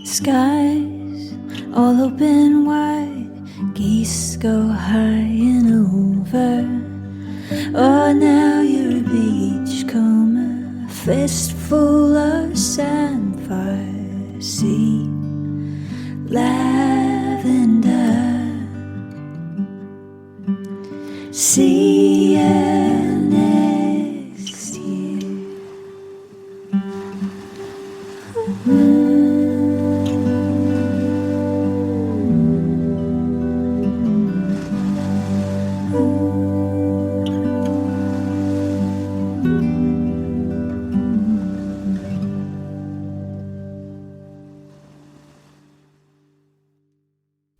Skies all open wide, geese go high and over. Oh, now you're a beachcomber, a fistful of sandfire, sea, lavender. See you next year.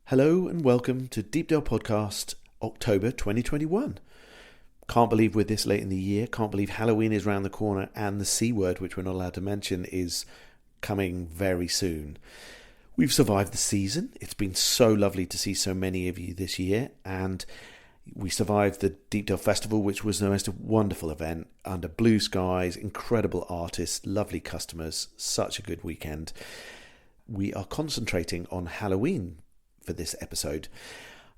Hello and welcome to Deepdale Podcast, October 2021. Can't believe we're this late in the year. Can't believe Halloween is around the corner and the C word, which we're not allowed to mention, is coming very soon. We've survived the season. It's been so lovely to see so many of you this year, and we survived the Deepdale Festival, which was the most wonderful event under blue skies, incredible artists, lovely customers, such a good weekend. We are concentrating on Halloween for this episode.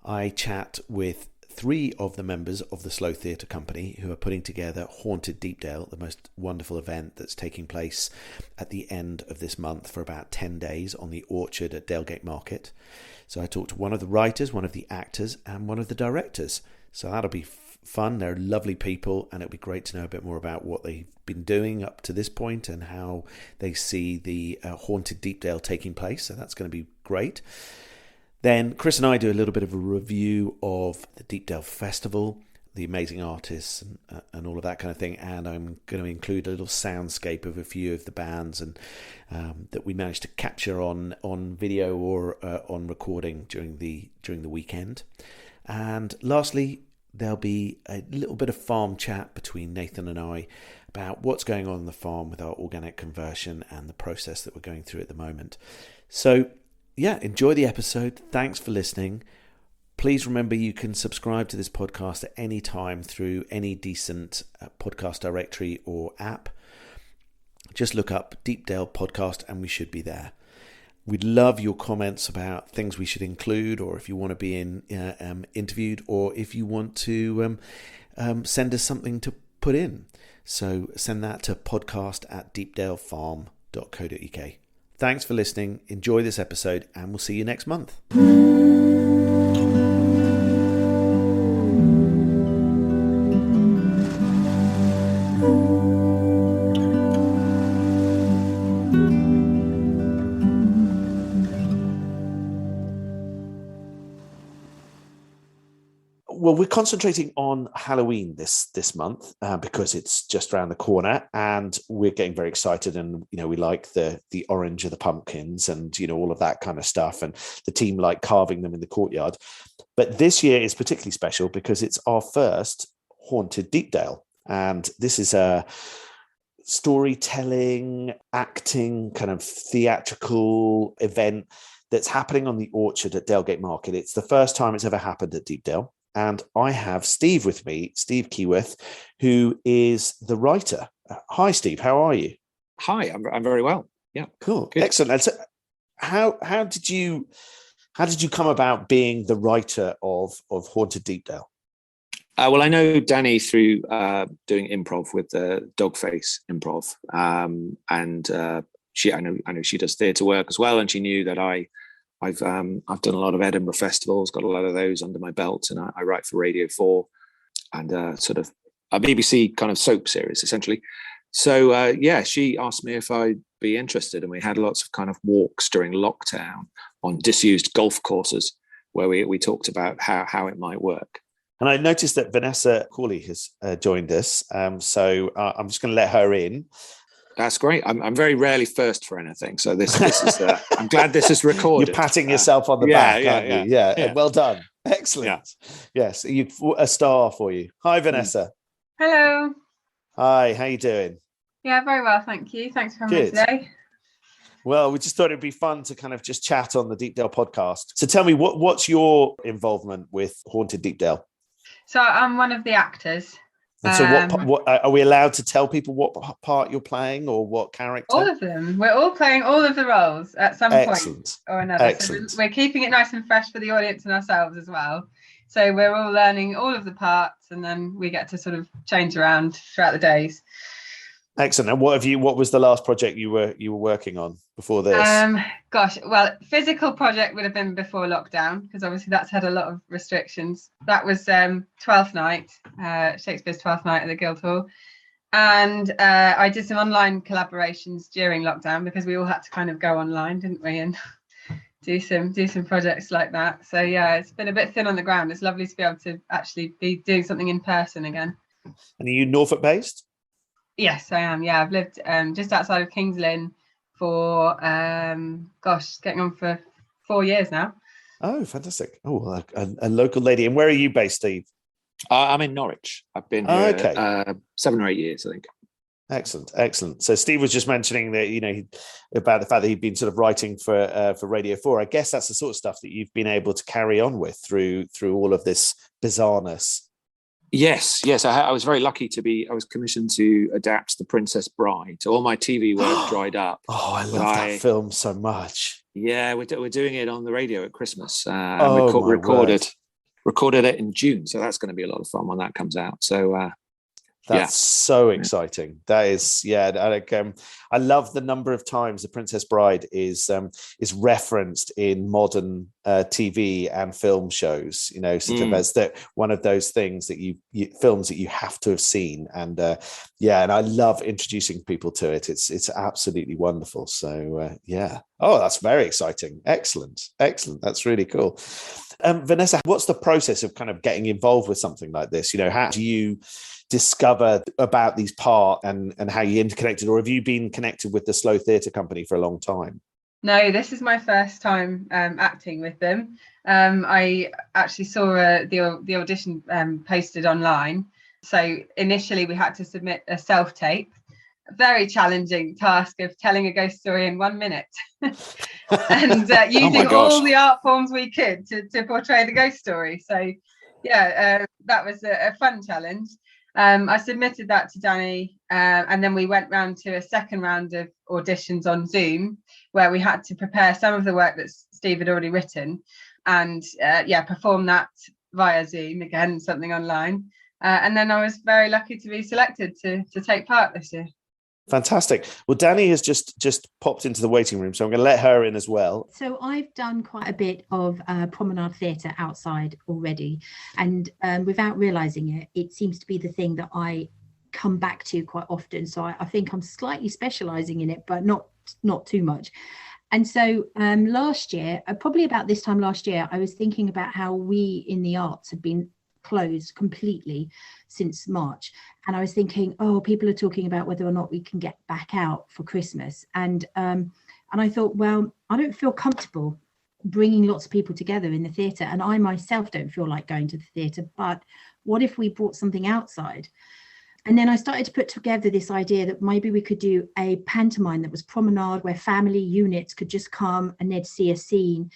I chat with three of the members of the Slow Theatre Company who are putting together Haunted Deepdale, the most wonderful event that's taking place at the end of this month for about 10 days on the orchard at Dalegate Market. So I talked to one of the writers, one of the actors, and one of the directors. So that'll be fun. They're lovely people, and it'll be great to know a bit more about what they've been doing up to this point and how they see the Haunted Deepdale taking place. So that's going to be great. Then Chris and I do a little bit of a review of the Deepdale Festival, the amazing artists and all of that kind of thing. And I'm going to include a little soundscape of a few of the bands and that we managed to capture on video or on recording during the weekend. And lastly, there'll be a little bit of farm chat between Nathan and I about what's going on the farm with our organic conversion and the process that we're going through at the moment. So yeah, enjoy the episode. Thanks for listening. Please remember you can subscribe to this podcast at any time through any decent podcast directory or app. Just look up Deepdale Podcast and we should be there. We'd love your comments about things we should include, or if you want to be interviewed, or if you want to send us something to put in. So send that to podcast@deepdalefarm.co.uk. Thanks for listening. Enjoy this episode, and we'll see you next month. Well, we're concentrating on Halloween this month because it's just around the corner, and we're getting very excited. And we like the orange of the pumpkins, and all of that kind of stuff. And the team like carving them in the courtyard. But this year is particularly special because it's our first Haunted Deepdale, and this is a storytelling, acting, kind of theatrical event that's happening on the orchard at Dalegate Market. It's the first time it's ever happened at Deepdale. And I have Steve with me, Steve Keyworth, who is the writer. Hi, Steve. How are you? Hi, I'm very well. Yeah, cool, good. Excellent. And so, how did you come about being the writer of Haunted Deepdale? Well, I know Denny through doing improv with the Dogface Improv, and I know she does theatre work as well, and she knew that I've done a lot of Edinburgh festivals, got a lot of those under my belt, and I write for Radio 4 and sort of a BBC kind of soap series, essentially. So, she asked me if I'd be interested, and we had lots of kind of walks during lockdown on disused golf courses where we talked about how it might work. And I noticed that Vanessa McAuley has joined us, so I'm just going to let her in. That's great. I'm very rarely first for anything, so this is. I'm glad this is recorded. You're patting yourself on the back, aren't you? Yeah. Well done. Excellent. Yeah. Yes, a star for you. Hi, Vanessa. Hello. Hi. How you doing? Yeah, very well, thank you. Thanks for having me today. Well, we just thought it'd be fun to kind of just chat on the Deepdale podcast. So tell me, what's your involvement with Haunted Deepdale? So I'm one of the actors. And so what are we allowed to tell people what part you're playing or what character? All of them. We're all playing all of the roles at some point or another. Excellent. So we're keeping it nice and fresh for the audience and ourselves as well. So we're all learning all of the parts, and then we get to sort of change around throughout the days. Excellent. And what was the last project you were working on before this? Physical project would have been before lockdown, because obviously that's had a lot of restrictions. That was Twelfth Night, Shakespeare's Twelfth Night at the Guildhall. And I did some online collaborations during lockdown, because we all had to kind of go online, didn't we, and do some projects like that. So yeah, it's been a bit thin on the ground. It's lovely to be able to actually be doing something in person again. And are you Norfolk based? Yes, I am. Yeah, I've lived just outside of Kings Lynn for getting on for 4 years now. Oh, fantastic. Oh, a local lady. And where are you based, Steve? I'm in Norwich. I've been here 7 or 8 years, I think. Excellent. So Steve was just mentioning that, about the fact that he'd been sort of writing for Radio 4. I guess that's the sort of stuff that you've been able to carry on with through all of this bizarreness. Yes. I was very lucky I was commissioned to adapt The Princess Bride. So all my TV work dried up. Oh, I love that film so much. Yeah, we're doing it on the radio at Christmas. Recorded it in June. So that's going to be a lot of fun when that comes out. So that's so exciting. That is, I love the number of times The Princess Bride is referenced in modern TV and film shows. Sort of as that one of those things that you films that you have to have seen, and and I love introducing people to it. It's absolutely wonderful. So oh, that's very exciting. Excellent. That's really cool. Vanessa, what's the process of kind of getting involved with something like this? How do you discover about these parts and how you interconnected, or have you been connected with the Slow Theatre Company for a long time? No, this is my first time acting with them. I actually saw the audition posted online. So initially we had to submit a self-tape. A very challenging task of telling a ghost story in 1 minute and using all the art forms we could to portray the ghost story. So that was a fun challenge. I submitted that to Denny, and then we went round to a second round of auditions on Zoom, where we had to prepare some of the work that Steve had already written and perform that via Zoom, again, something online. And then I was very lucky to be selected to take part this year. Fantastic. Well, Danny has just popped into the waiting room, so I'm going to let her in as well. So I've done quite a bit of promenade theatre outside already, and without realising it, it seems to be the thing that I come back to quite often. So I think I'm slightly specialising in it, but not too much. And so last year, probably about this time last year, I was thinking about how we in the arts had been closed completely since March, and I was thinking, people are talking about whether or not we can get back out for Christmas, and I thought, well, I don't feel comfortable bringing lots of people together in the theatre, and I myself don't feel like going to the theatre, but what if we brought something outside? And then I started to put together this idea that maybe we could do a pantomime that was promenade, where family units could just come and they'd see a scene.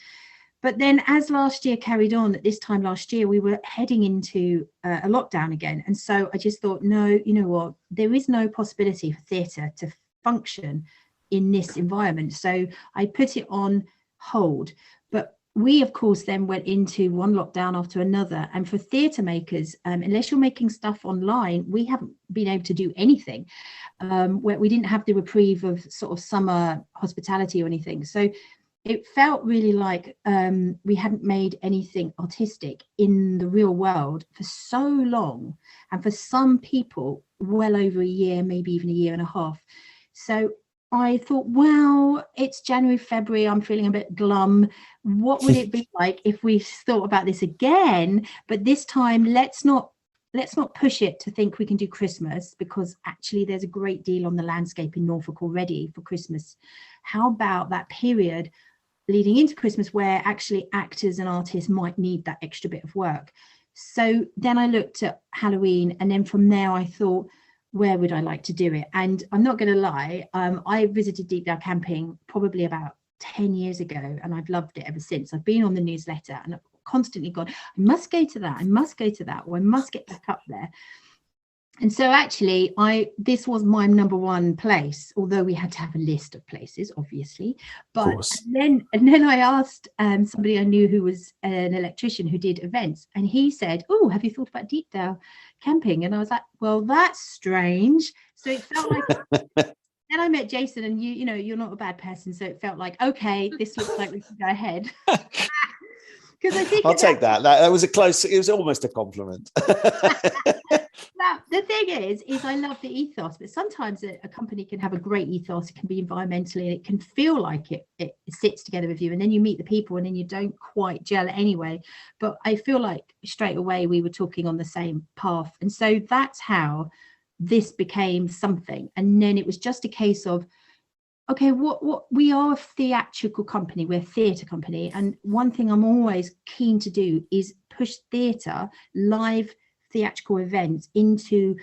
But then as last year carried on, at this time last year, we were heading into a lockdown again. And so I just thought, no, you know what, there is no possibility for theatre to function in this environment. So I put it on hold. But we, of course, then went into one lockdown after another. And for theatre makers, unless you're making stuff online, we haven't been able to do anything. Where we didn't have the reprieve of sort of summer hospitality or anything. So it felt really like we hadn't made anything artistic in the real world for so long, and for some people well over a year, maybe even a year and a half. So I thought, well, it's January, February, I'm feeling a bit glum. What would it be like if we thought about this again? But this time, let's not push it to think we can do Christmas, because actually there's a great deal on the landscape in Norfolk already for Christmas. How about that period leading into Christmas where actually actors and artists might need that extra bit of work? So then I looked at Halloween, and then from there I thought, where would I like to do it? And I'm not going to lie, I visited Deepdale camping probably about 10 years ago, and I've loved it ever since. I've been on the newsletter and I've constantly gone, I must go to that, or I must get back up there. And so actually this was my number one place, although we had to have a list of places, obviously. But and then I asked somebody I knew who was an electrician who did events, and he said, "Oh, have you thought about Deepdale camping?" And I was like, "Well, that's strange." So it felt like then I met Jason, and you know, you're not a bad person, so it felt like, okay, this looks like we can go ahead. Because I think I'll take that. That was it was almost a compliment. Now, the thing is I love the ethos, but sometimes a company can have a great ethos. It can be environmentally, and it can feel like it sits together with you, and then you meet the people and then you don't quite gel anyway. But I feel like straight away we were talking on the same path, and so that's how this became something. And then it was just a case of, okay, what we are a theatrical company, we're a theatre company, and one thing I'm always keen to do is push theatre, live theatrical events into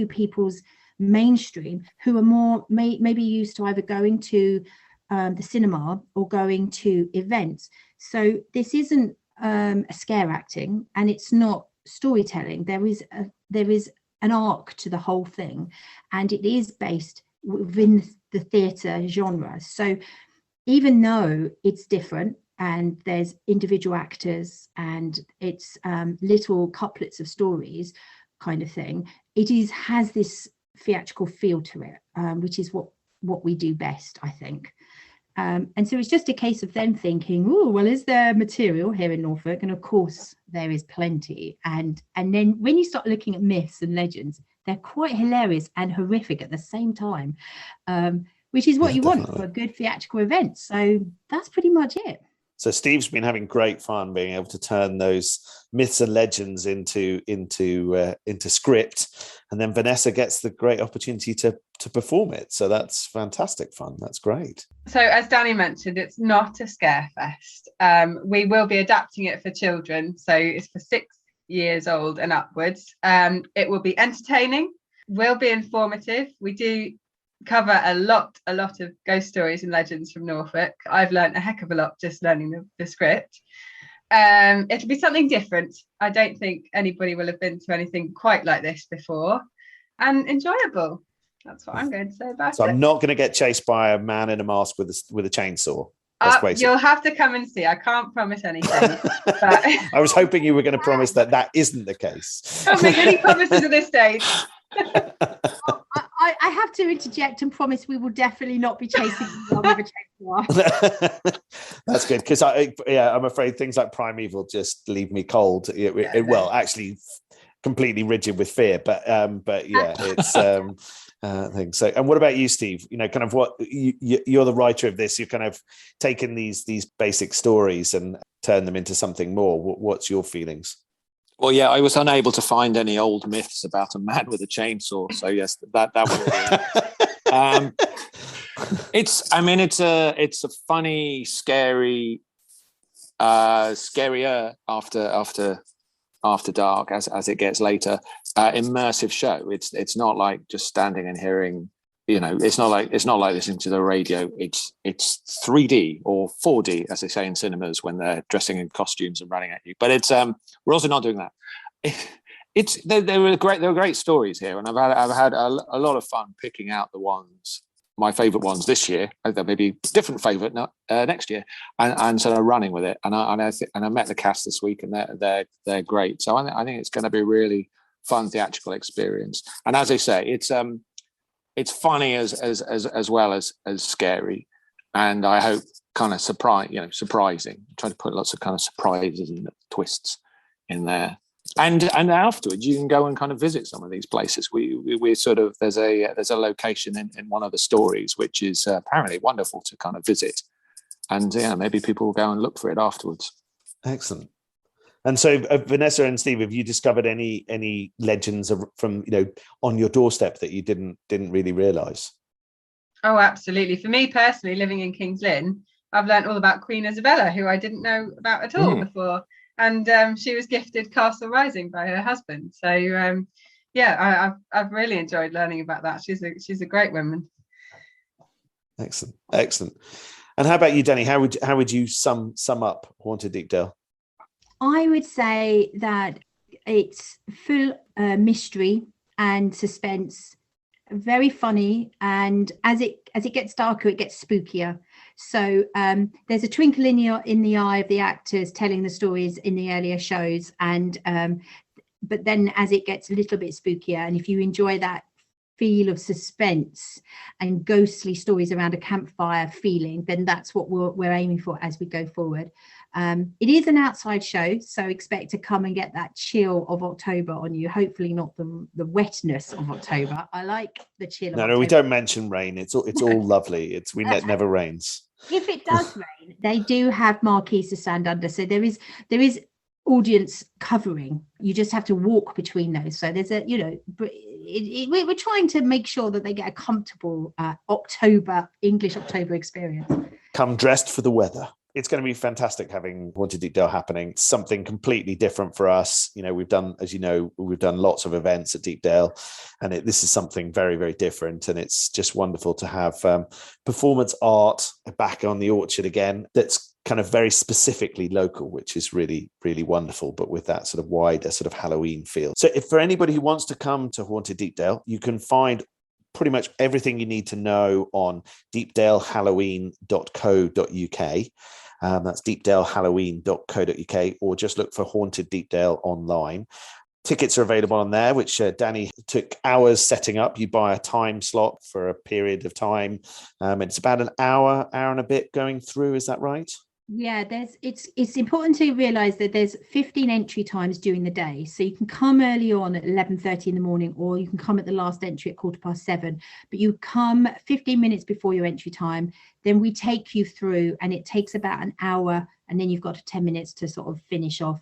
people's mainstream who are more maybe used to either going to the cinema or going to events. So this isn't a scare acting, and it's not storytelling. There is an arc to the whole thing, and it is based within the theatre genre. So even though it's different and there's individual actors and it's little couplets of stories kind of thing, has this theatrical feel to it, which is what we do best, I think. And so it's just a case of them thinking, oh, well, is there material here in Norfolk? And of course there is plenty. And then when you start looking at myths and legends, they're quite hilarious and horrific at the same time, which is what you want for a good theatrical event. So that's pretty much it. So Steve's been having great fun being able to turn those myths and legends into script, and then Vanessa gets the great opportunity to perform it. So that's fantastic fun. That's great. So as Danny mentioned, it's not a scare fest. We will be adapting it for children. So it's for 6 years old and upwards. It will be entertaining, will be informative. We do cover a lot of ghost stories and legends from Norfolk. I've learned a heck of a lot just learning the script. It'll be something different. I don't think anybody will have been to anything quite like this before, and enjoyable. That's what I'm going to say about it. So I'm not going to get chased by a man in a mask with a chainsaw. You'll have to come and see. I can't promise anything. But I was hoping you were going to promise that isn't the case. Don't make any promises at this stage. I have to interject and promise we will definitely not be chasing you with a chainsaw. That's good, because I'm afraid things like Primeval just leave me cold. Well, actually, completely rigid with fear. But yeah, it's thing. So, and what about you, Steve? You know, kind of what you're the writer of this. You're kind of taken these basic stories and turn them into something more. What's your feelings? Well, yeah, I was unable to find any old myths about a man with a chainsaw. So yes, that would be. It's a funny, scary, scarier after dark as it gets later. Immersive show. It's not like just standing and hearing. You know, it's not like listening to the radio. It's 3D or 4D, as they say in cinemas when they're dressing in costumes and running at you. But it's we're also not doing that. There were great stories here, and I've had a lot of fun picking out my favourite ones this year. There may be different favourite next year, and sort of running with it. And I met the cast this week, and they're great. So I think it's going to be a really fun theatrical experience. And as I say, it's funny as well as scary, and I hope kind of surprising. I'm trying to put lots of kind of surprises and twists in there. And afterwards, you can go and kind of visit some of these places. We sort of there's a location in one of the stories which is apparently wonderful to kind of visit, and maybe people will go and look for it afterwards. Excellent. And so, Vanessa and Steve, have you discovered any legends from on your doorstep that you didn't really realise? Oh, absolutely. For me personally, living in King's Lynn, I've learned all about Queen Isabella, who I didn't know about at all before, and she was gifted Castle Rising by her husband. So I've really enjoyed learning about that. She's a great woman. Excellent. And how about you, Denny? How would you sum up Haunted Deepdale? I would say that It's full mystery and suspense, very funny, and as it gets darker, it gets spookier. So there's a twinkle in the eye of the actors telling the stories in the earlier shows, and but then as it gets a little bit spookier, and if you enjoy that feel of suspense and ghostly stories around a campfire feeling, then that's what we're aiming for as we go forward. It is an outside show, so expect to come and get that chill of October on you. Hopefully not the wetness of October. I like the chill of October. No, we don't mention rain. It's all lovely. It never rains. If it does rain, they do have marquees to stand under, so there is audience covering. You just have to walk between those. So there's a, we're trying to make sure that they get a comfortable English October experience. Come dressed for the weather. It's going to be fantastic having Haunted Deepdale happening. Something completely different for us. We've done lots of events at Deepdale, and this is something very, very different. And it's just wonderful to have performance art back on the Orchard again. That's kind of very specifically local, which is really, really wonderful, but with that sort of wider sort of Halloween feel. So if for anybody who wants to come to Haunted Deepdale, you can find pretty much everything you need to know on deepdalehalloween.co.uk. That's deepdalehalloween.co.uk, or just look for Haunted Deepdale online. Tickets are available on there, which Danny took hours setting up. You buy a time slot for a period of time. It's about an hour and a bit going through. Is that right? Yeah, it's important to realise that there's 15 entry times during the day. So you can come early on at 11:30 in the morning, or you can come at the last entry at 7:15. But you come 15 minutes before your entry time. Then we take you through, and it takes about an hour, and then you've got 10 minutes to sort of finish off.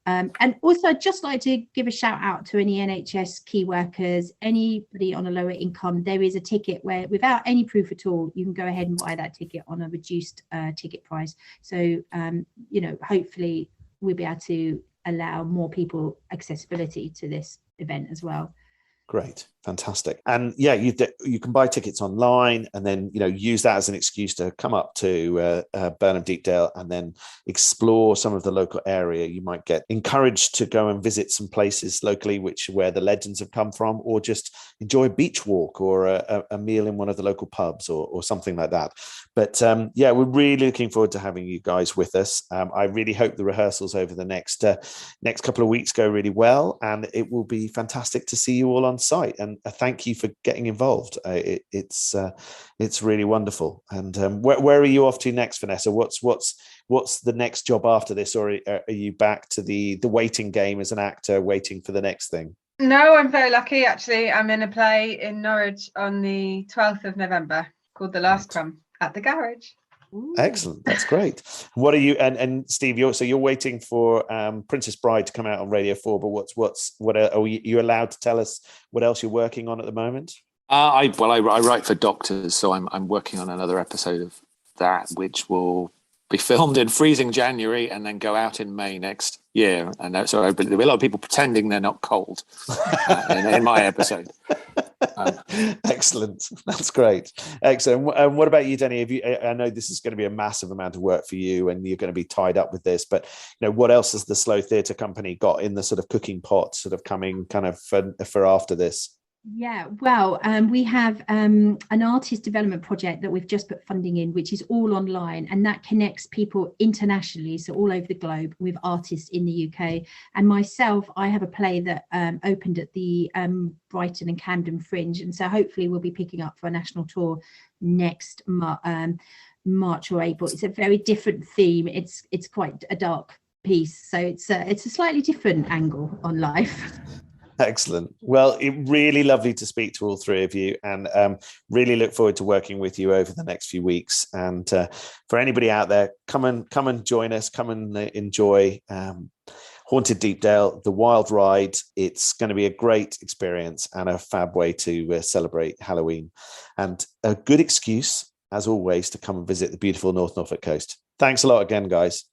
And also, I'd just like to give a shout out to any NHS key workers, anybody on a lower income. There is a ticket where, without any proof at all, you can go ahead and buy that ticket on a reduced ticket price. So, hopefully we'll be able to allow more people accessibility to this event as well. Great. Fantastic. And yeah, you can buy tickets online, and then use that as an excuse to come up to Burnham Deepdale and then explore some of the local area. You might get encouraged to go and visit some places locally where the legends have come from, or just enjoy a beach walk or a meal in one of the local pubs or something like that. But we're really looking forward to having you guys with us. I really hope the rehearsals over the next couple of weeks go really well, and it will be fantastic to see you all on site. And thank you for getting involved. It's really wonderful. And where are you off to next, Vanessa? What's the next job after this, or are you back to the waiting game as an actor, waiting for the next thing? No, I'm very lucky actually. I'm in a play in Norwich on the 12th of November called The Last Crumb at the Garage. Ooh. Excellent, that's great. What are you and Steve? You're waiting for Princess Bride to come out on Radio 4, but what are you allowed to tell us what else you're working on at the moment? I write for Doctors, so I'm working on another episode of that, which will be filmed in freezing January and then go out in May next year. And so there'll be a lot of people pretending they're not cold in my episode. Excellent, that's great. Excellent. And what about you, Denny? I know this is going to be a massive amount of work for you, and you're going to be tied up with this, but what else has the Slow Theatre Company got in the sort of cooking pot sort of coming kind of for after this? Yeah, well, we have an artist development project that we've just put funding in, which is all online, and that connects people internationally, so all over the globe, with artists in the UK. And myself, I have a play that opened at the Brighton and Camden Fringe, and so hopefully we'll be picking up for a national tour next March or April. It's a very different theme. It's quite a dark piece, so it's a slightly different angle on life. Excellent. Well, it's really lovely to speak to all three of you, and really look forward to working with you over the next few weeks. And for anybody out there, come and join us. Come and enjoy Haunted Deepdale, the wild ride. It's going to be a great experience and a fab way to celebrate Halloween, and a good excuse, as always, to come and visit the beautiful North Norfolk coast. Thanks a lot again, guys.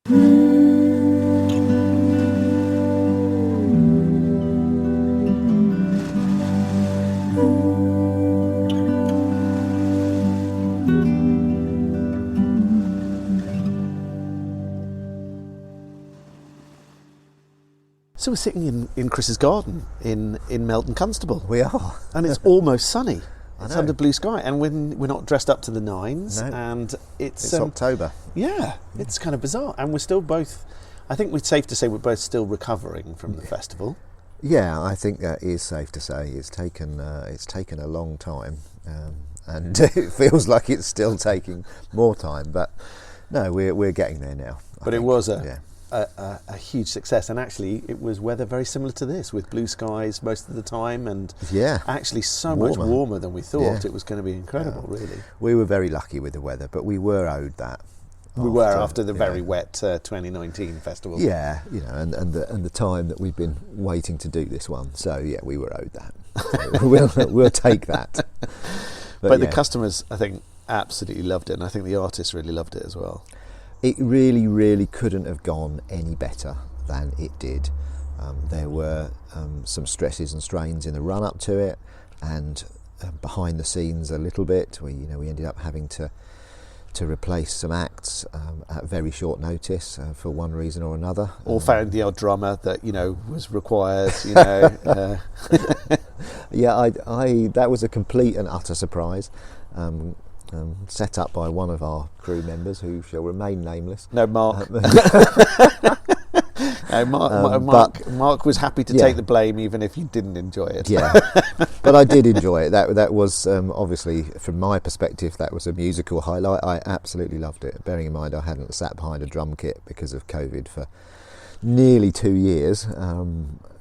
we're sitting in Chris's garden in Melton Constable. We are. And it's almost sunny. It's know. under blue sky, and we're not dressed up to the nines. No. And it's October. Yeah, it's kind of bizarre. And we're still both, I think it's safe to say we're both still recovering from the festival. Yeah, I think that is safe to say. It's taken a long time, and it feels like it's still taking more time. But no, we're getting there now. But it was a huge success, and actually it was weather very similar to this, with blue skies most of the time, and actually so much warmer than we thought. It was going to be incredible. Really, we were very lucky with the weather, but we were owed that. After the very wet 2019 festival. Yeah, and the time that we've been waiting to do this one. So yeah, we were owed that. So we'll take that. But the customers, I think, absolutely loved it, and I think the artists really loved it as well. It really, really couldn't have gone any better than it did. There were some stresses and strains in the run up to it, and behind the scenes a little bit. We ended up having to replace some acts at very short notice for one reason or another. Or found the odd drummer that was required. Yeah, I that was a complete and utter surprise. Set up by one of our crew members who shall remain nameless. No, Mark. Mark was happy to take the blame even if you didn't enjoy it. Yeah, but I did enjoy it. That was obviously, from my perspective, that was a musical highlight. I absolutely loved it. Bearing in mind I hadn't sat behind a drum kit because of COVID for nearly 2 years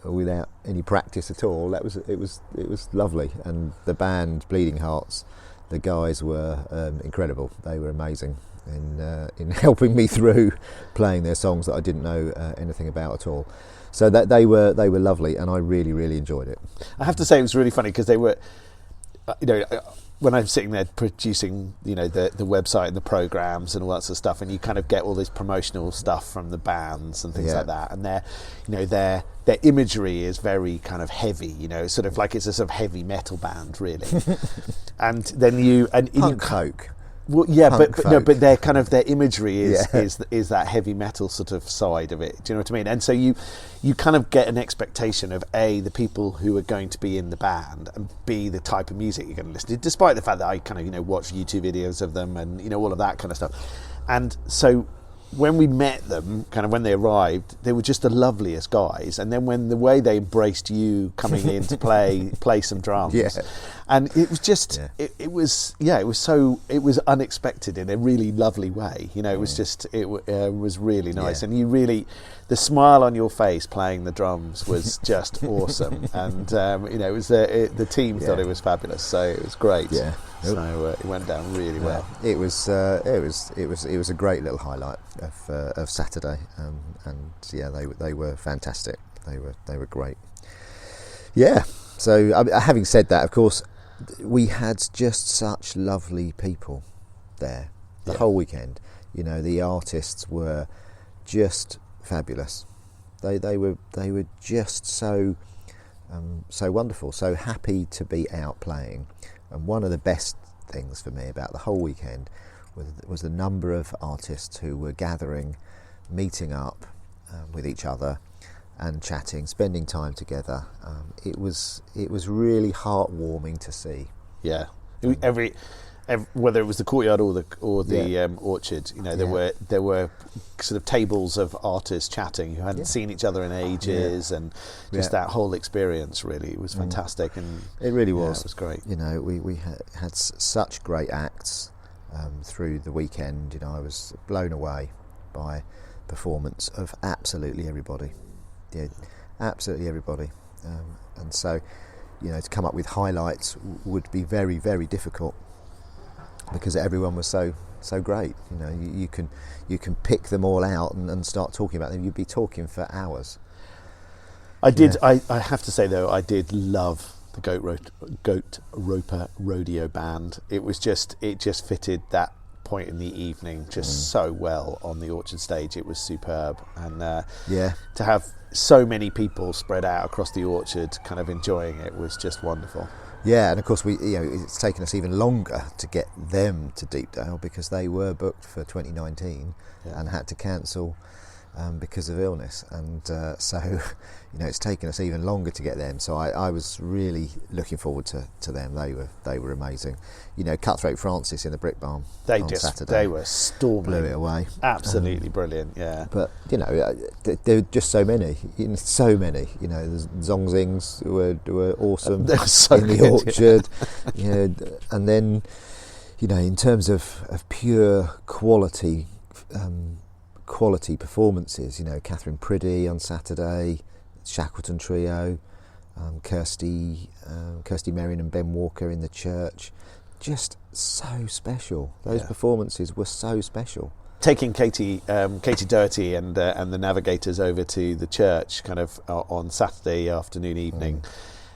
without any practice at all. It was lovely, and the band Bleeding Hearts, the guys were incredible. They were amazing in helping me through playing their songs that I didn't know anything about at all. So that they were lovely, and I really, really enjoyed it. I have to say it was really funny because they were, when I'm sitting there producing, the website and the programs and all that sort of stuff, and you kind of get all this promotional stuff from the bands and things like that, and their imagery is very kind of heavy, sort of like it's a sort of heavy metal band, really. And then Punk folk. Well, yeah, Punk but their kind of their imagery is that heavy metal sort of side of it. Do you know what I mean? And so you kind of get an expectation of A, the people who are going to be in the band, and B, the type of music you're going to listen to. Despite the fact that I kind of watch YouTube videos of them and all of that kind of stuff. And so when we met them, kind of when they arrived, they were just the loveliest guys. And then when the way they embraced you coming in to play some drums, and it was just it was unexpected in a really lovely way. It was just it was really nice, and the smile on your face playing the drums was just awesome. And it was the team thought it was fabulous, so it was great. Yeah. So it went down really well. It was a great little highlight of Saturday, and they were fantastic. They were great. Yeah. So having said that, of course, we had just such lovely people there the whole weekend. The artists were just fabulous. They were just so wonderful, so happy to be out playing. And one of the best things for me about the whole weekend was the number of artists who were gathering, meeting up with each other and chatting, spending time together. It was really heartwarming to see. Yeah, every whether it was the courtyard or the orchard, there were sort of tables of artists chatting who hadn't seen each other in ages, and just that whole experience really was fantastic. And it really was. It was great. We had such great acts through the weekend. I was blown away by performance of absolutely everybody. Yeah, absolutely everybody. And so, to come up with highlights would be very, very difficult, because everyone was so great. You can pick them all out and start talking about them. You'd be talking for hours. I have to say though, I did love the Goat Roper Rodeo band. It just fitted that point in the evening just so well on the Orchard stage. It was superb, and to have so many people spread out across the Orchard kind of enjoying it was just wonderful. Yeah, and of course it's taken us even longer to get them to Deepdale, because they were booked for 2019 and had to cancel because of illness, and so it's taken us even longer to get them. So I was really looking forward to them. They were amazing. Cutthroat Francis in the Brick Barn on Saturday. They were storming, blew it away. Absolutely brilliant. Yeah, but there were just so many. The Zong Zings were awesome. They were so in the orchard. And then in terms of pure quality performances, Katherine Priddy on Saturday, Shackleton Trio, Kirsty, Merryn and Ben Walker in the church. Just so special. Those performances were so special. Taking Katie Doherty and the Navigators over to the church kind of on Saturday afternoon, evening,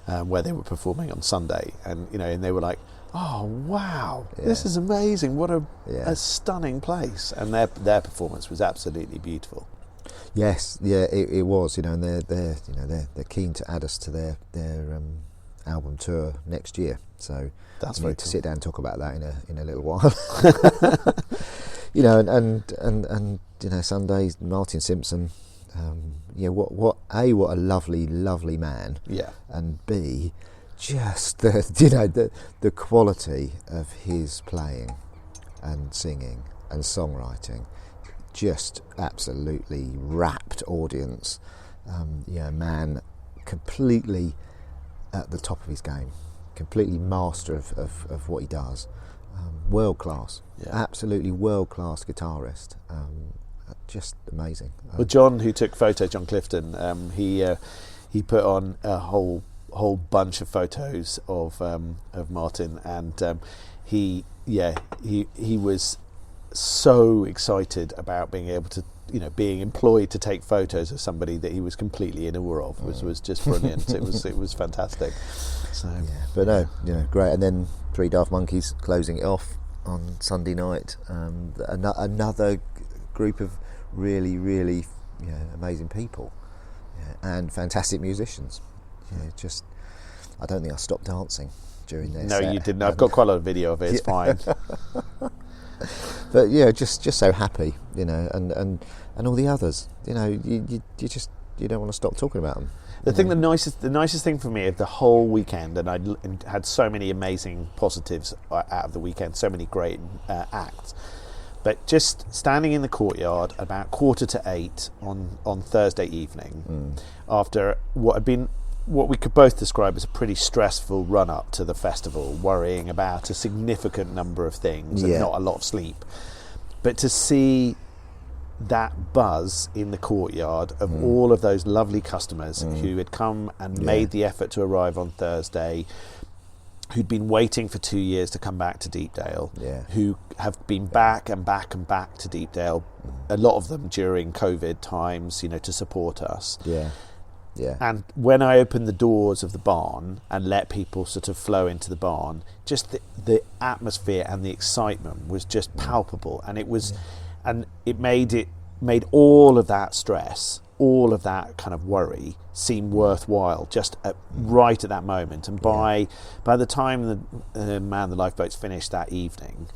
where they were performing on Sunday, and and they were like, oh wow, this is amazing! What a stunning place, and their performance was absolutely beautiful. Yes, it was. And they're keen to add us to their album tour next year. So that's we very need to cool. sit down and talk about that in a little while. and Sunday, Martin Simpson. What a lovely man. Yeah, and B, just the quality of his playing and singing and songwriting, just absolutely rapt audience. Man, completely at the top of his game, completely master of what he does. World class, absolutely world class guitarist. Just amazing. Well, John, who took photos, John Clifton, he put on a whole bunch of photos of Martin, and he was so excited about being able to being employed to take photos of somebody that he was completely in awe of. Was just brilliant. it was fantastic. So but no, great. And then Three Daft Monkeys closing it off on Sunday night. Another group of really amazing people, and fantastic musicians. Just I don't think I stopped dancing during their set. No, you didn't. I've got quite a lot of video of it. It's fine. But just so happy, and all the others, you don't want to stop talking about them. The nicest thing for me of the whole weekend, and I had so many amazing positives out of the weekend, so many great acts. But just standing in the courtyard about 7:45 on Thursday evening, after what we could both describe as a pretty stressful run up to the festival, worrying about a significant number of things and not a lot of sleep, but to see that buzz in the courtyard of all of those lovely customers who had come and made the effort to arrive on Thursday, who'd been waiting for 2 years to come back to Deepdale, who have been back and back and back to Deepdale, a lot of them during COVID times, to support us. And when I opened the doors of the barn and let people sort of flow into the barn, just the atmosphere and the excitement was just palpable, and it was, and it made all of that stress, all of that kind of worry seem worthwhile just right at that moment. And by the Lifeboats finished that evening,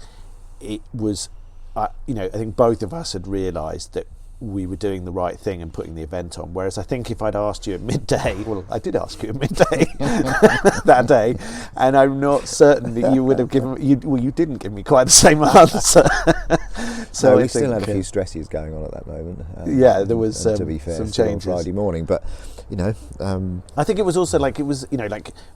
it was, I think both of us had realised that we were doing the right thing and putting the event on. Whereas I think if I'd asked you at midday, well, I did ask you at midday that day, and I'm not certain that you would have given. You didn't give me quite the same answer. So we still had a few stresses going on at that moment. There was to be fair, some still changes on Friday morning, but I think it was also like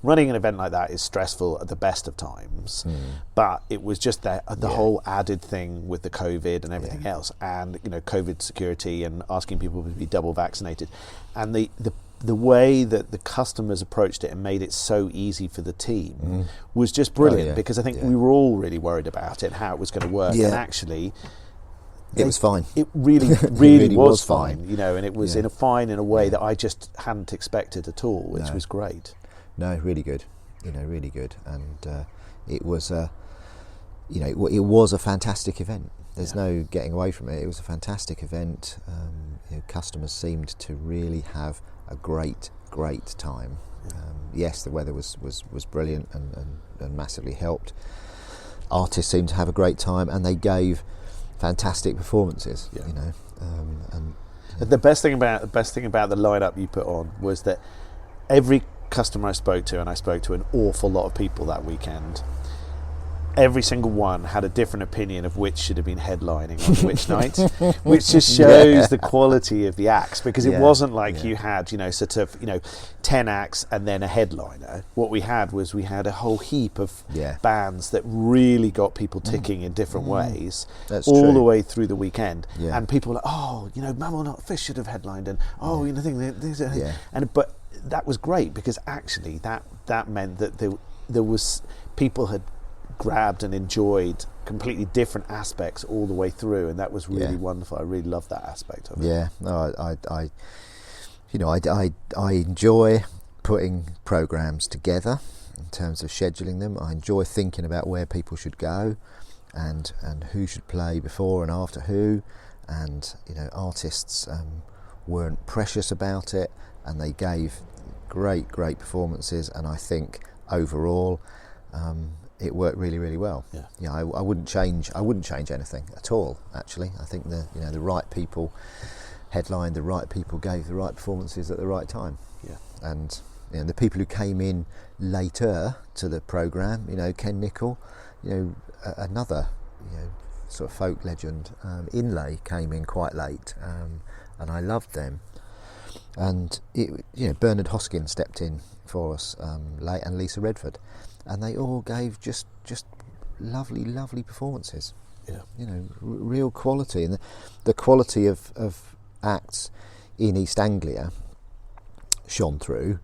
running an event like that is stressful at the best of times, but it was just the whole added thing with the COVID and everything else, and COVID security and asking people to be double vaccinated, and the way that the customers approached it and made it so easy for the team was just brilliant, because I think we were all really worried about it, how it was going to work, and actually it was fine. It really was fine, and it was in a way that I just hadn't expected at all, which was great. No, really good, really good, and it was it was a fantastic event. There's no getting away from it. It was a fantastic event. Customers seemed to really have a great time. Yes, the weather was brilliant and massively helped. Artists seemed to have a great time, and they gave fantastic performances. And The best thing about the lineup you put on was that every customer I spoke to, and I spoke to an awful lot of people that weekend, every single one had a different opinion of which should have been headlining on which night, which just shows the quality of the acts, because it wasn't like you had, sort of, 10 acts and then a headliner. What we had was a whole heap of bands that really got people ticking in different ways. That's all true. the way through the weekend. Yeah. And people were like, Mammal Not Fish should have headlined, and but that was great, because actually that meant that there was people had grabbed and enjoyed completely different aspects all the way through, and that was really wonderful. I really loved that aspect of it. Yeah, no, I enjoy putting programs together in terms of scheduling them. I enjoy thinking about where people should go, and who should play before and after who, and artists weren't precious about it, and they gave great performances, and I think overall it worked really, really well. Yeah, I wouldn't change anything at all. Actually, I think the right people headlined, the right people gave the right performances at the right time. Yeah, and the people who came in later to the program, Ken Nicol, another sort of folk legend, Inlay came in quite late, and I loved them. And Bernard Hoskin stepped in for us late, and Lisa Redford. And they all gave just lovely performances. Real quality, and the quality of acts in East Anglia shone through,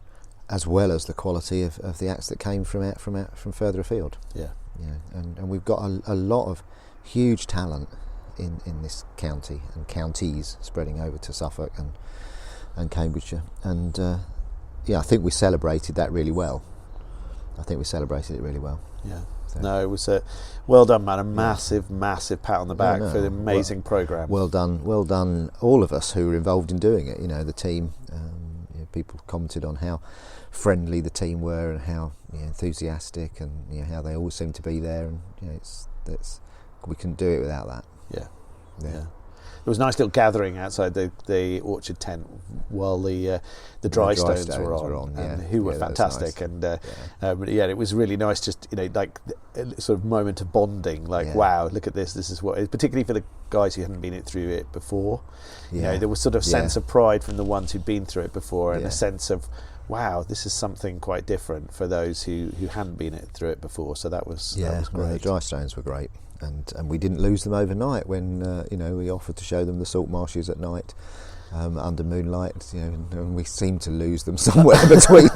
as well as the quality of the acts that came from further afield. And we've got a lot of huge talent in this county and counties spreading over to Suffolk and Cambridgeshire, and I think we celebrated that really well. Yeah. So. No, it was well done, man. A massive pat on the back for the amazing programme. Well done, all of us who were involved in doing it. The team. People commented on how friendly the team were, and how enthusiastic, and how they all seemed to be there. And we couldn't do it without that. Yeah. There was a nice little gathering outside the orchard tent while the dry stones were on, and who were fantastic. Nice. And it was really nice. Just like a sort of moment of bonding. Like, wow, look at this. This is what, particularly for the guys who hadn't been through it before. There was sort of sense of pride from the ones who'd been through it before, and a sense of, wow, this is something quite different for those who hadn't been through it before. So that was great. Well, the dry stones were great. And we didn't lose them overnight when we offered to show them the salt marshes at night under moonlight, and we seemed to lose them somewhere between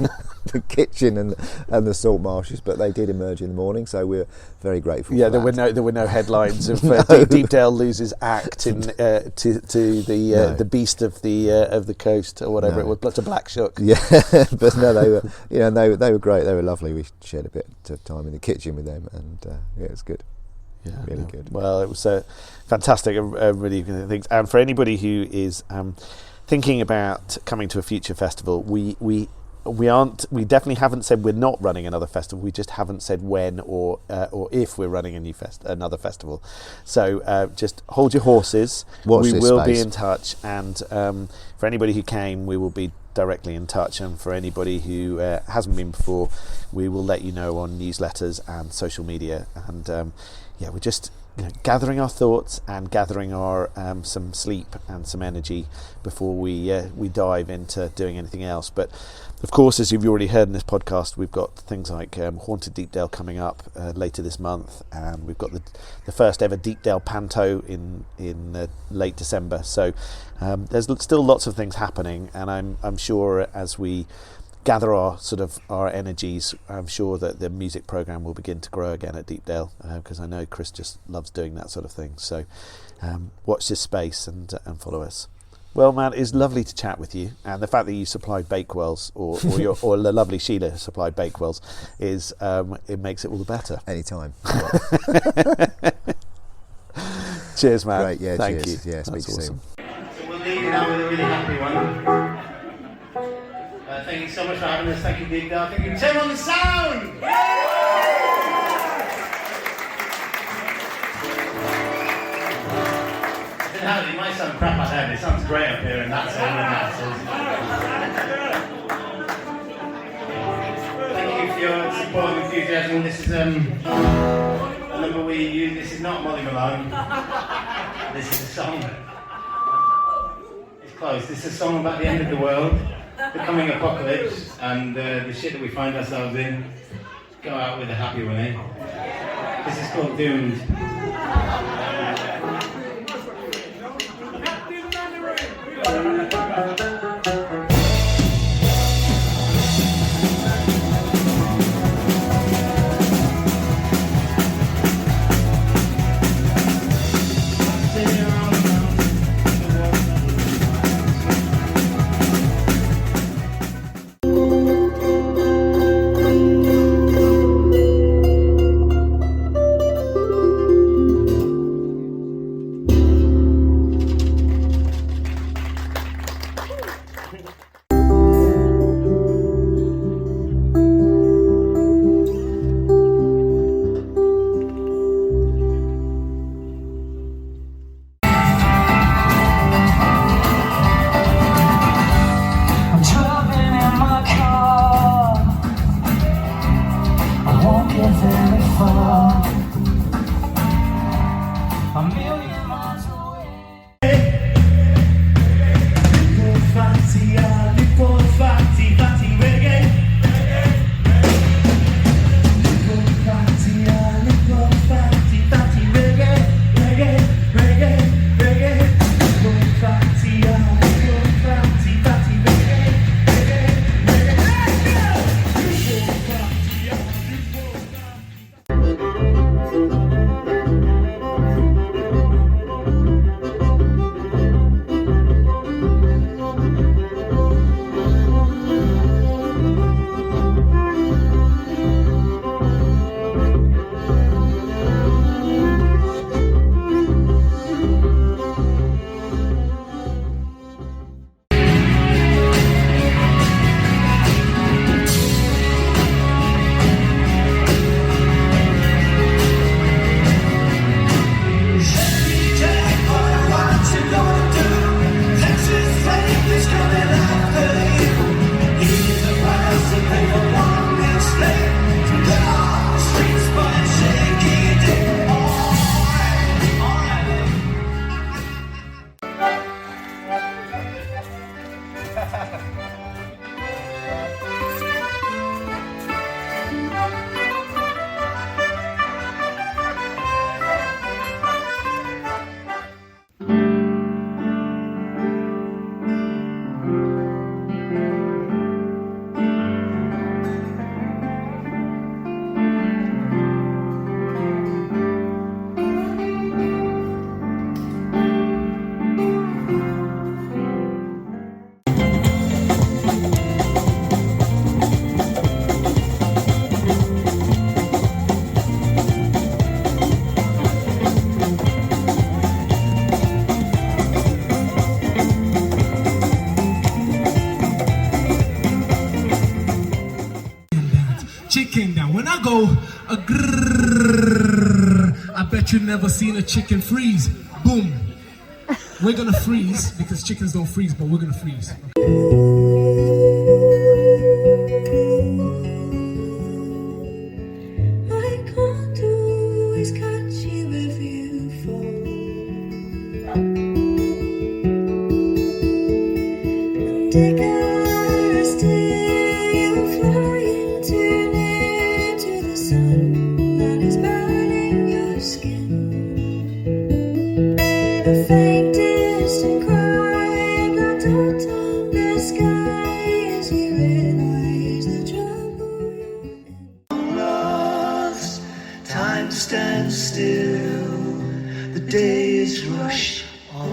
the kitchen and the salt marshes, but they did emerge in the morning, so we're very grateful. Yeah, there were no headlines of Deepdale loses act in to the beast of the coast or whatever it was, to Black Shook. Yeah, but no, they were they were great. They were lovely. We shared a bit of time in the kitchen with them, and it was good. Yeah, really good. Well, it was fantastic. Really good things. And for anybody who is thinking about coming to a future festival, we definitely haven't said we're not running another festival. We just haven't said when or if we're running another festival. So just hold your horses. Watch we will space. Be in touch, and for anybody who came, we will be directly in touch, and for anybody who hasn't been before, we will let you know on newsletters and social media. And we're just gathering our thoughts and gathering our some sleep and some energy before we dive into doing anything else. But of course, as you've already heard in this podcast, we've got things like Haunted Deepdale coming up later this month, and we've got the first ever Deepdale Panto in late December. So there's still lots of things happening, and I'm sure as we gather our energies, I'm sure that the music programme will begin to grow again at Deepdale, because I know Chris just loves doing that sort of thing. So watch this space and follow us. Well, man, it's lovely to chat with you, and the fact that you supplied Bakewells, or the lovely Sheila supplied Bakewells, is it makes it all the better. Anytime. Cheers, man. Great, yeah, thank cheers. you. Yeah, speak to you awesome. soon. So we'll leave you now with a really happy one. Thank you so much for having us. Thank you, Deepdale. Thank you, Tim on the sound. It might sound crap out there, but it sounds great up here, and that's it, and that's it. Thank you for your support and enthusiasm. This is a number we use. This is not Molly Malone. This is a song. It's close. This is a song about the end of the world, the coming apocalypse, and the shit that we find ourselves in. Go out with a happy one, eh? This is called Doomed. Chicken down. When I go a grrrr, I bet you've never seen a chicken freeze. Boom. We're gonna freeze because chickens don't freeze, but we're gonna freeze. I can't always catch you if you fall. And I gotta stay, you're flying too near to the sun that is burning your skin. A faint distant cry, a black dot on the sky as you realize the trouble you're in. Lost, time stands still, the days rush on.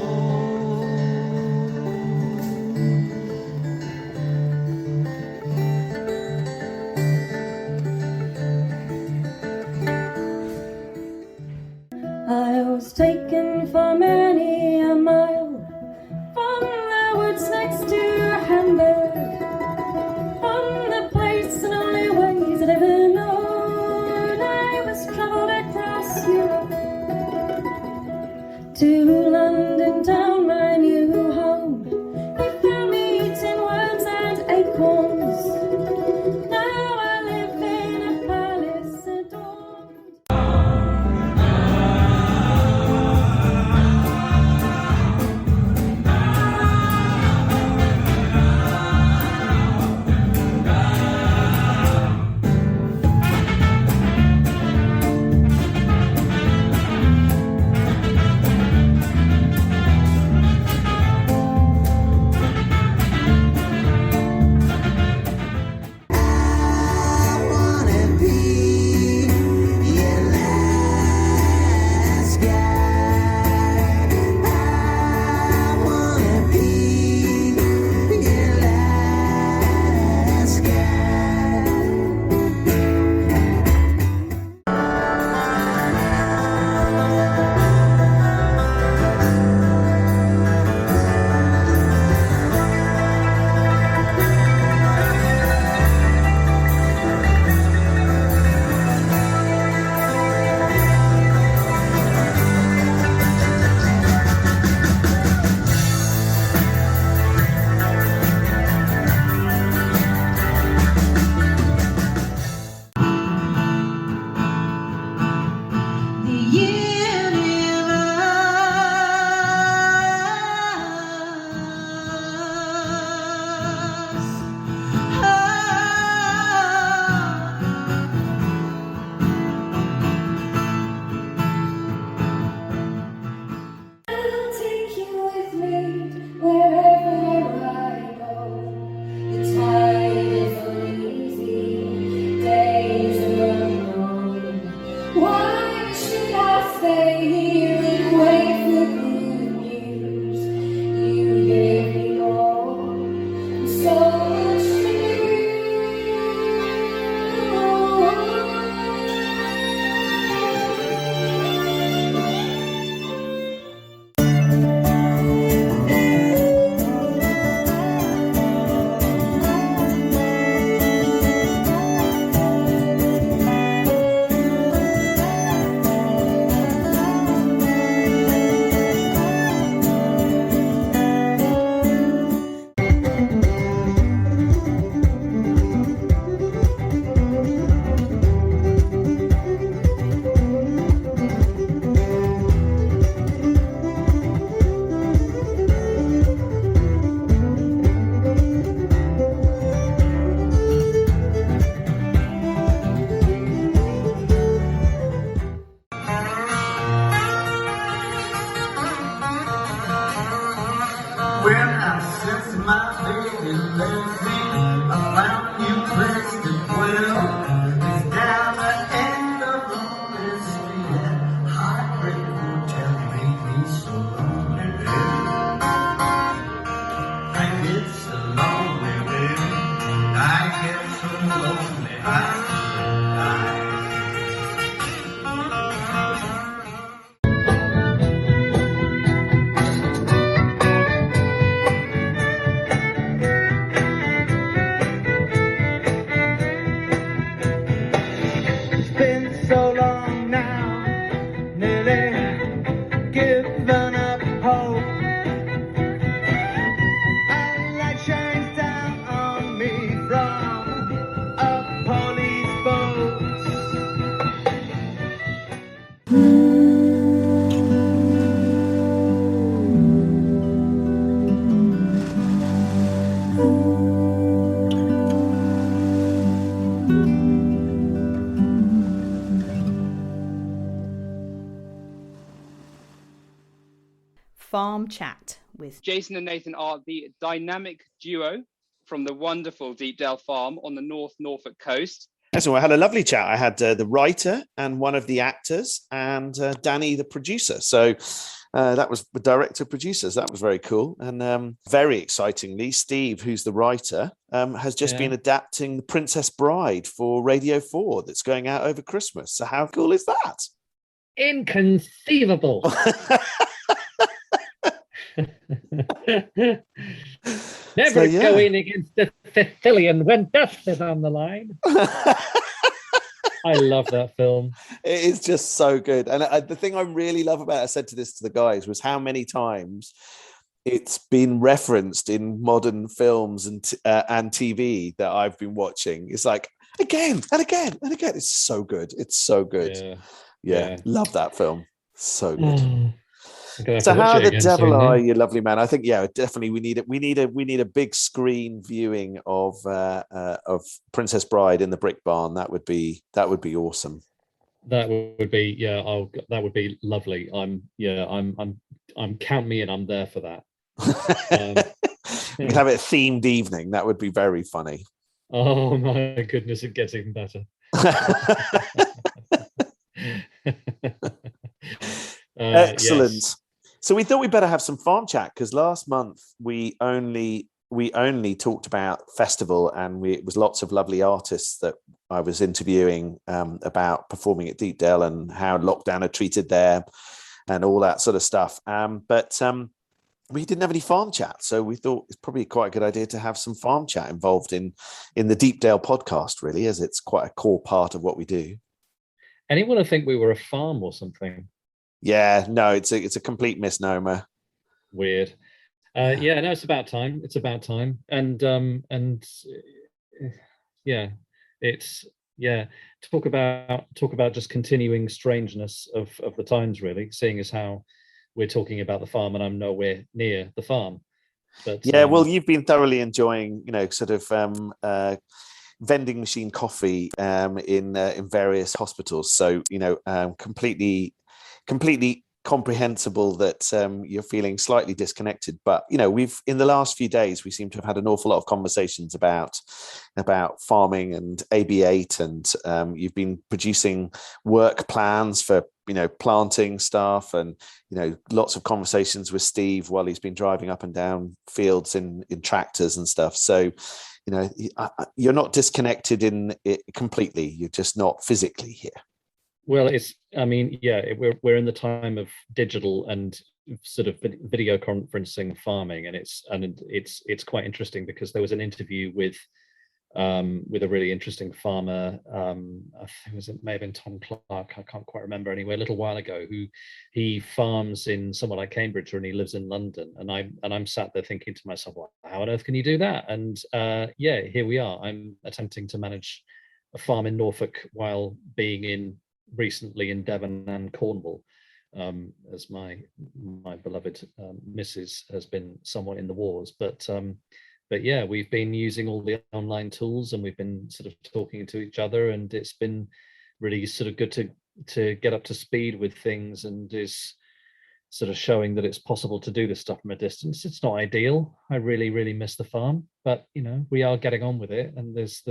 When I sense my baby left me, I found you placed it well. It's down the end of lonely street, and heartbreak hotel made me so lonely, baby. I get so lonely, baby. I get so lonely, I been so long now, nearly given up hope. A light shines down on me from a police boat. Farm Chat with Jason and Nathan are the dynamic duo from the wonderful Deepdale Farm on the North Norfolk coast. So I had a lovely chat. I had the writer and one of the actors and Danny, the producer. So that was the director producers. That was very cool. And very excitingly, Steve, who's the writer, has just been adapting The Princess Bride for Radio 4 that's going out over Christmas. So how cool is that? Inconceivable. Never going against the Sicilian when dust is on the line. I love that film. It is just so good. And the thing I really love about it, I said to this to the guys, was how many times it's been referenced in modern films and TV that I've been watching. It's like again and again and again. It's so good. It's so good. Yeah. Love that film. So good. So how the devil are you, lovely man? I think definitely we need a big screen viewing of Princess Bride in the Brick Barn. That would be awesome. That would be that would be lovely. I'm count me in. I'm there for that. We could have it a themed evening. That would be very funny. Oh my goodness, it gets even better. Excellent. Yes. So we thought we'd better have some farm chat because last month we only talked about festival and it was lots of lovely artists that I was interviewing about performing at Deepdale and how lockdown had treated them and all that sort of stuff. But we didn't have any farm chat, so we thought it's probably quite a good idea to have some farm chat involved in the Deepdale podcast, really, as it's quite a core part of what we do. Anyone would think we were a farm or something. Yeah, no, it's a complete misnomer. Weird. It's about time. It's about time. And talk about just continuing strangeness of the times, really, seeing as how we're talking about the farm and I'm nowhere near the farm. But well, you've been thoroughly enjoying, sort of vending machine coffee in various hospitals. So, completely comprehensible that you're feeling slightly disconnected, but we've in the last few days we seem to have had an awful lot of conversations about farming and AB8, and you've been producing work plans for planting stuff, and lots of conversations with Steve while he's been driving up and down fields in tractors and stuff. So you're not disconnected in it completely, you're just not physically here. Well, we're in the time of digital and sort of video conferencing farming, and it's quite interesting because there was an interview with a really interesting farmer. I think it may have been Tom Clark. I can't quite remember anyway. A little while ago, who he farms in somewhere like Cambridge, and he lives in London. And I'm sat there thinking to myself, well, how on earth can you do that? And here we are. I'm attempting to manage a farm in Norfolk while being recently in Devon and Cornwall, as my beloved missus has been somewhat in the wars, but we've been using all the online tools and we've been sort of talking to each other, and it's been really sort of good to get up to speed with things, and is sort of showing that it's possible to do this stuff from a distance. It's not ideal. I really, really miss the farm, but we are getting on with it, and there's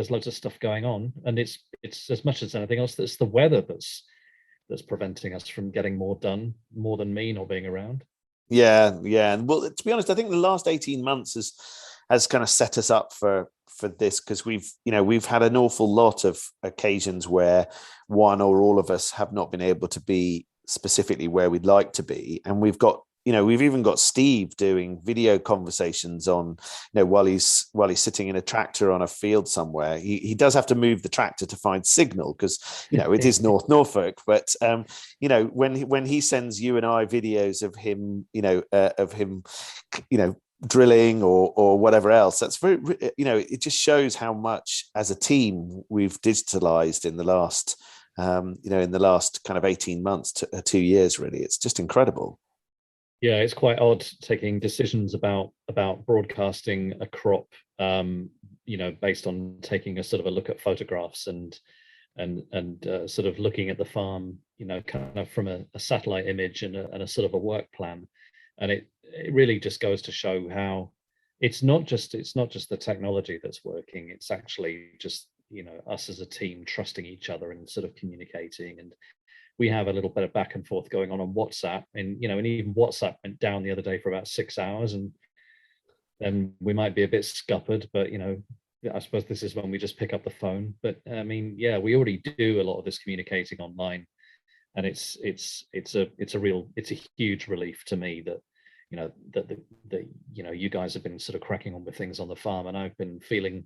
loads of stuff going on, and it's as much as anything else, that's the weather that's preventing us from getting more done, more than me not being around. Yeah. And well, to be honest, I think the last 18 months has kind of set us up for this, because we've had an awful lot of occasions where one or all of us have not been able to be specifically where we'd like to be, and we've even got Steve doing video conversations on, while he's sitting in a tractor on a field somewhere. He does have to move the tractor to find signal, because it is North Norfolk. But when he sends you and I videos of him, drilling or whatever else, that's very, it just shows how much as a team we've digitalized in the last kind of 18 months to 2 years. Really, it's just incredible. Yeah, it's quite odd taking decisions about broadcasting a crop, based on taking a sort of a look at photographs and sort of looking at the farm, kind of from a satellite image and a sort of a work plan. And it really just goes to show how it's not just the technology that's working. It's actually just, us as a team trusting each other and sort of communicating. And we have a little bit of back and forth going on WhatsApp, and and even WhatsApp went down the other day for about 6 hours, and then we might be a bit scuppered, but I suppose this is when we just pick up the phone. But I mean, yeah, we already do a lot of this communicating online, and it's a huge relief to me that you guys have been sort of cracking on with things on the farm, and I've been feeling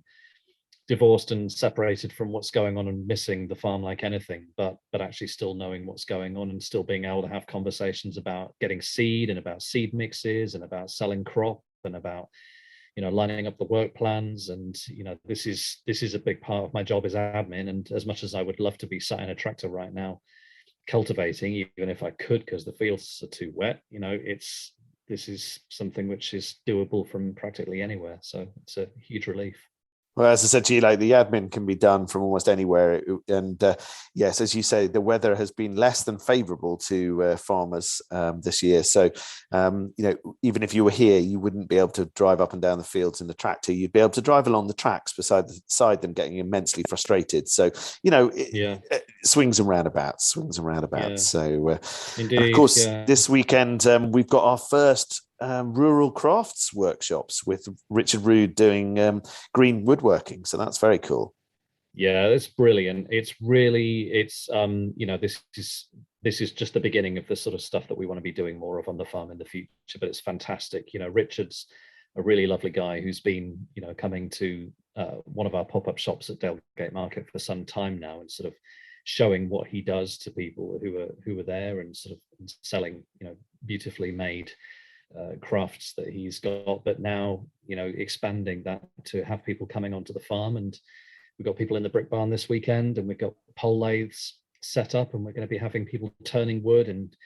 divorced and separated from what's going on and missing the farm like anything, but actually still knowing what's going on and still being able to have conversations about getting seed and about seed mixes and about selling crop and about lining up the work plans. And this is a big part of my job as admin, and as much as I would love to be sat in a tractor right now cultivating, even if I could, because the fields are too wet, this is something which is doable from practically anywhere, so it's a huge relief. Well, as I said to you, the admin can be done from almost anywhere. And yes, as you say, the weather has been less than favourable to farmers this year. So, even if you were here, you wouldn't be able to drive up and down the fields in the tractor. You'd be able to drive along the tracks beside them, getting immensely frustrated. So, swings and roundabouts. Yeah. So, indeed, of course, this weekend we've got our first rural crafts workshops with Richard Rood doing green woodworking, so that's very cool. Yeah, it's brilliant. This is just the beginning of the sort of stuff that we want to be doing more of on the farm in the future, but it's fantastic. Richard's a really lovely guy who's been coming to one of our pop-up shops at Dalegate Market for some time now, and sort of showing what he does to people who are there, and sort of selling beautifully made crafts that he's got, but now expanding that to have people coming onto the farm. And we've got people in the brick barn this weekend, and we've got pole lathes set up, and we're going to be having people turning wood and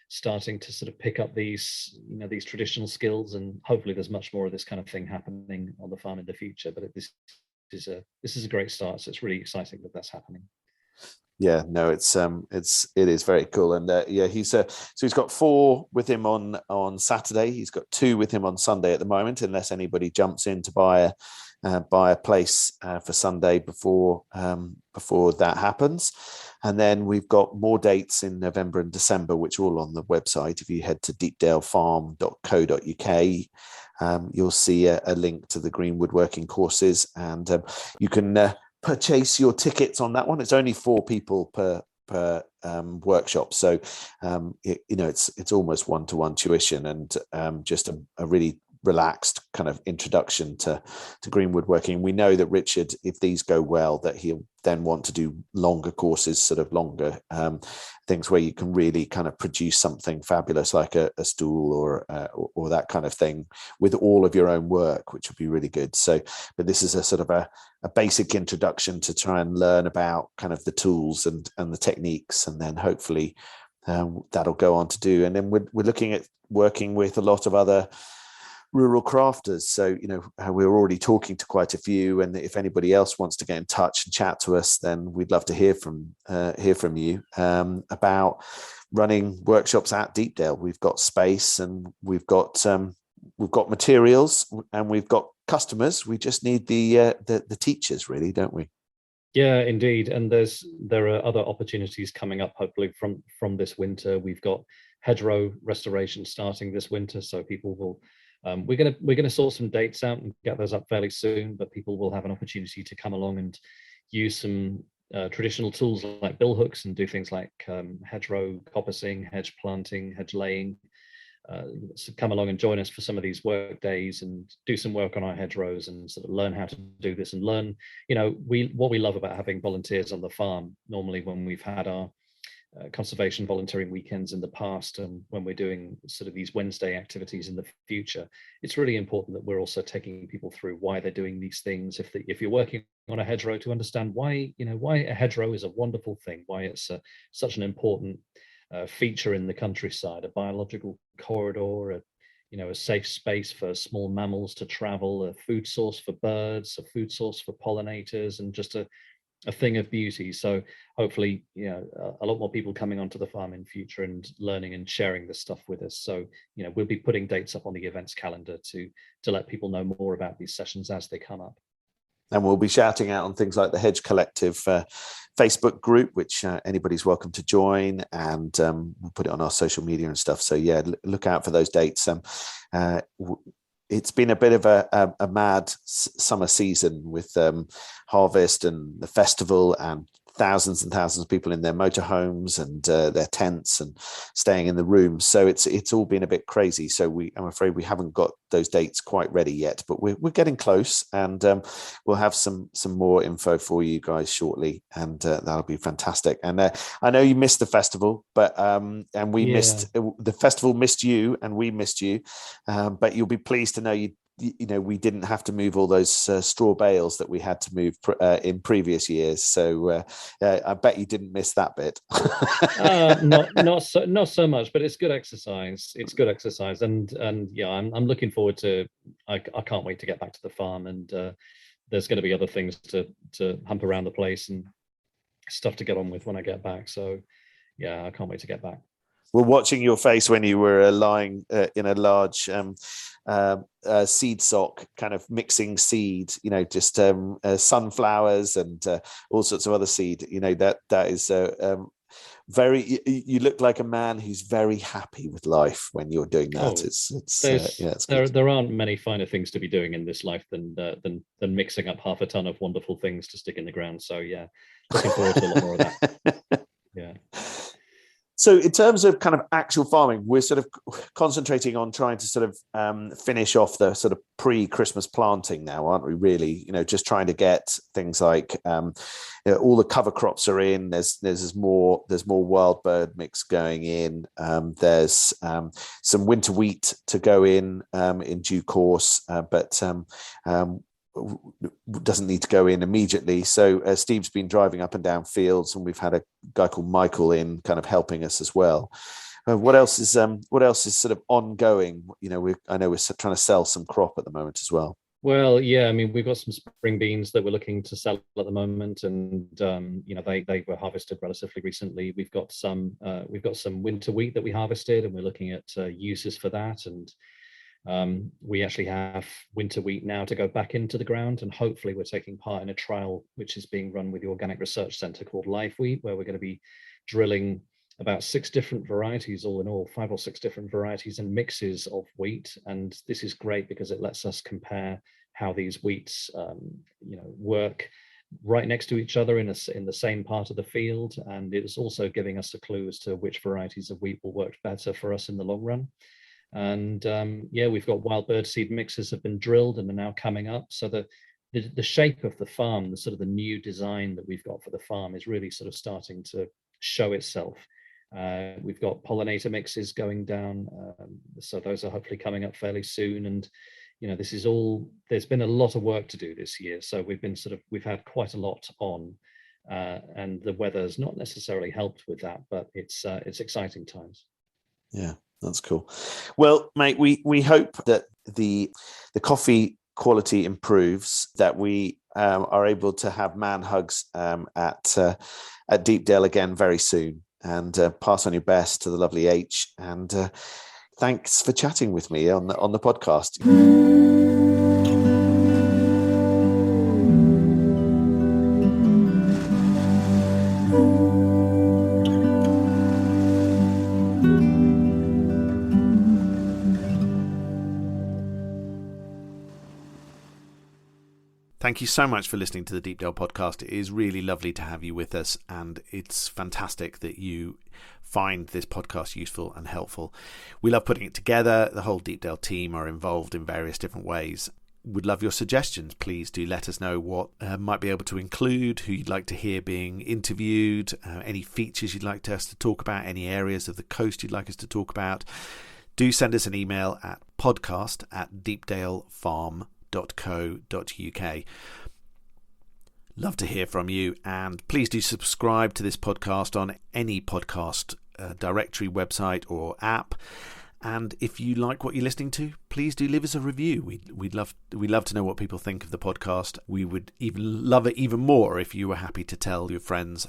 starting to sort of pick up these traditional skills. And hopefully there's much more of this kind of thing happening on the farm in the future, but this is a great start, so it's really exciting that that's happening. Yeah, no, it is very cool. And he's got 4 with him on Saturday. He's got 2 with him on Sunday at the moment, unless anybody jumps in to buy a place for Sunday before that happens. And then we've got more dates in November and December, which are all on the website. If you head to deepdalefarm.co.uk, you'll see a link to the green woodworking courses, and you can purchase your tickets on that one. It's only 4 people per workshop, so it's almost 1-to-1 tuition, and just a really relaxed kind of introduction to green woodworking. We know that Richard, if these go well, that he'll then want to do longer courses, sort of longer things where you can really kind of produce something fabulous, like a stool or that kind of thing, with all of your own work, which would be really good. So, but this is a sort of a basic introduction to try and learn about kind of the tools and the techniques, and then hopefully that'll go on to do. And then we're looking at working with a lot of other rural crafters. So, we're already talking to quite a few, and if anybody else wants to get in touch and chat to us, then we'd love to hear from you about running workshops at Deepdale. We've got space, and we've got materials, and we've got customers. We just need the teachers, really, don't we? Yeah, indeed. And there are other opportunities coming up, hopefully from this winter. We've got hedgerow restoration starting this winter, so people will we're gonna sort some dates out and get those up fairly soon, but people will have an opportunity to come along and use some traditional tools like bill hooks and do things like hedgerow coppicing, hedge planting, hedge laying. So come along and join us for some of these work days and do some work on our hedgerows and sort of learn how to do this and learn, what we love about having volunteers on the farm. Normally when we've had our conservation volunteering weekends in the past, and when we're doing sort of these Wednesday activities in the future, it's really important that we're also taking people through why they're doing these things. If you're working on a hedgerow, to understand why a hedgerow is a wonderful thing, why it's such an important feature in the countryside, a biological corridor, a safe space for small mammals to travel, a food source for birds, a food source for pollinators, and just a thing of beauty. So hopefully, a lot more people coming onto the farm in future and learning and sharing this stuff with us. So, we'll be putting dates up on the events calendar to let people know more about these sessions as they come up. And we'll be shouting out on things like the Hedge Collective Facebook group, which anybody's welcome to join, and we'll put it on our social media and stuff. So yeah, look out for those dates. It's been a bit of a mad summer season with harvest and the festival, and thousands and thousands of people in their motorhomes and their tents and staying in the rooms. So it's all been a bit crazy. So I'm afraid we haven't got those dates quite ready yet, but we're getting close, and we'll have some more info for you guys shortly, and that'll be fantastic. And I know you missed the festival, but and we missed the festival, missed you, and we missed you, but you'll be pleased to know we didn't have to move all those straw bales that we had to move in previous years. So I bet you didn't miss that bit. Not so much, but it's good exercise. It's good exercise, and yeah, I'm looking forward to. I can't wait to get back to the farm, and there's going to be other things to hump around the place and stuff to get on with when I get back. So yeah, I can't wait to get back. We're watching your face when you were lying in a large seed sock, kind of mixing seed, just sunflowers and all sorts of other seed. That is very. You look like a man who's very happy with life when you're doing that. There aren't many finer things to be doing in this life than mixing up half a ton of wonderful things to stick in the ground. So yeah, looking forward to a lot more of that. Yeah. So in terms of kind of actual farming, we're sort of concentrating on trying to sort of finish off the sort of pre-Christmas planting now, aren't we, really? Just trying to get things like all the cover crops are in. There's more wild bird mix going in. There's some winter wheat to go in due course, but doesn't need to go in immediately. So Steve's been driving up and down fields, and we've had a guy called Michael in kind of helping us as well. What else is sort of ongoing? I know we're trying to sell some crop at the moment as well. Well, yeah, I mean, we've got some spring beans that we're looking to sell at the moment, and they were harvested relatively recently. We've got some winter wheat that we harvested, and we're looking at uses for that. And we actually have winter wheat now to go back into the ground, and hopefully we're taking part in a trial which is being run with the Organic Research Centre called Live Wheat, where we're going to be drilling about 6 different varieties, all in all 5 or 6 different varieties and mixes of wheat. And this is great because it lets us compare how these wheats work right next to each other in the same part of the field, and it is also giving us a clue as to which varieties of wheat will work better for us in the long run. And we've got wild bird seed mixes have been drilled and are now coming up. So the shape of the farm, the sort of the new design that we've got for the farm is really sort of starting to show itself. We've got pollinator mixes going down, so those are hopefully coming up fairly soon. And this is all. There's been a lot of work to do this year, so we've had quite a lot on, and the weather's not necessarily helped with that, but it's exciting times. Yeah. That's cool. Well, mate, we hope that the coffee quality improves, that we are able to have man hugs at Deepdale again very soon. And pass on your best to the lovely H. And thanks for chatting with me on the podcast. Thank you so much for listening to the Deepdale podcast. It is really lovely to have you with us, and it's fantastic that you find this podcast useful and helpful. We love putting it together. The whole Deepdale team are involved in various different ways. Would love your suggestions. Please do let us know what might be able to include, who you'd like to hear being interviewed, any features you'd like us to talk about, any areas of the coast you'd like us to talk about. Do send us an email at podcast@deepdalefarm.co.uk. Love to hear from you, and please do subscribe to this podcast on any podcast directory, website or app. And if you like what you're listening to, please do leave us a review. We'd love to know what people think of the podcast. We would even love it even more if you were happy to tell your friends.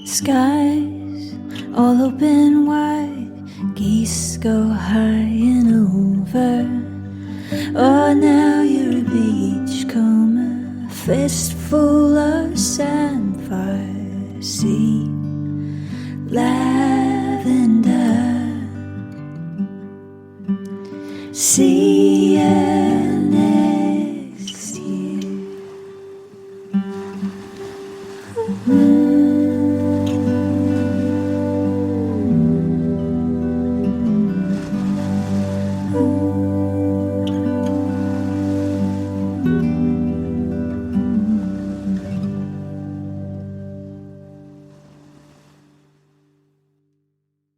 Skies all open wide, geese go high and over. Oh, now you're a beachcomber, fistful of sandfire, sea, lavender, see you next year.